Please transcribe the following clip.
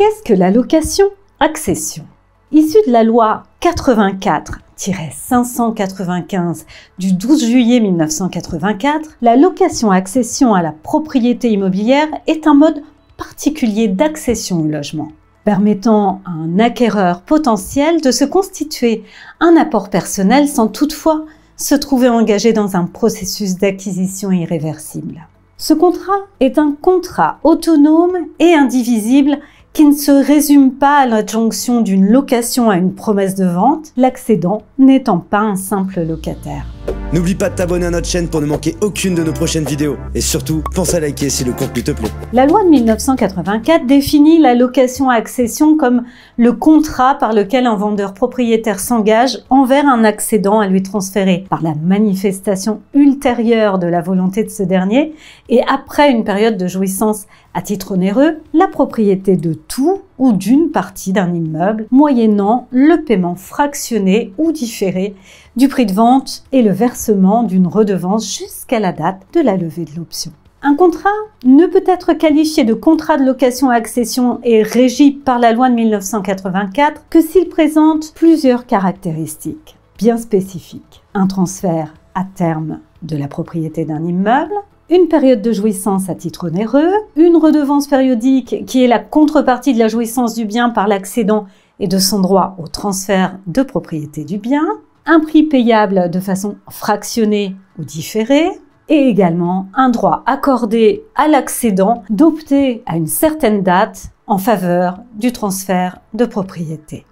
Qu'est-ce que la location-accession? Issue de la loi 84-595 du 12 juillet 1984, la location-accession à la propriété immobilière est un mode particulier d'accession au logement, permettant à un acquéreur potentiel de se constituer un apport personnel sans toutefois se trouver engagé dans un processus d'acquisition irréversible. Ce contrat est un contrat autonome et indivisible qui ne se résume pas à l'adjonction d'une location à une promesse de vente, l'accédant n'étant pas un simple locataire. N'oublie pas de t'abonner à notre chaîne pour ne manquer aucune de nos prochaines vidéos. Et surtout, pense à liker si le contenu te plaît. La loi de 1984 définit la location-accession comme le contrat par lequel un vendeur propriétaire s'engage envers un accédant à lui transférer, par la manifestation ultérieure de la volonté de ce dernier et après une période de jouissance à titre onéreux, la propriété de tout ou d'une partie d'un immeuble, moyennant le paiement fractionné ou différé du prix de vente et le versement d'une redevance jusqu'à la date de la levée de l'option. Un contrat ne peut être qualifié de contrat de location-accession et régi par la loi de 1984 que s'il présente plusieurs caractéristiques bien spécifiques. Un transfert à terme de la propriété d'un immeuble, une période de jouissance à titre onéreux, une redevance périodique qui est la contrepartie de la jouissance du bien par l'accédant et de son droit au transfert de propriété du bien, un prix payable de façon fractionnée ou différée, et également un droit accordé à l'accédant d'opter à une certaine date en faveur du transfert de propriété.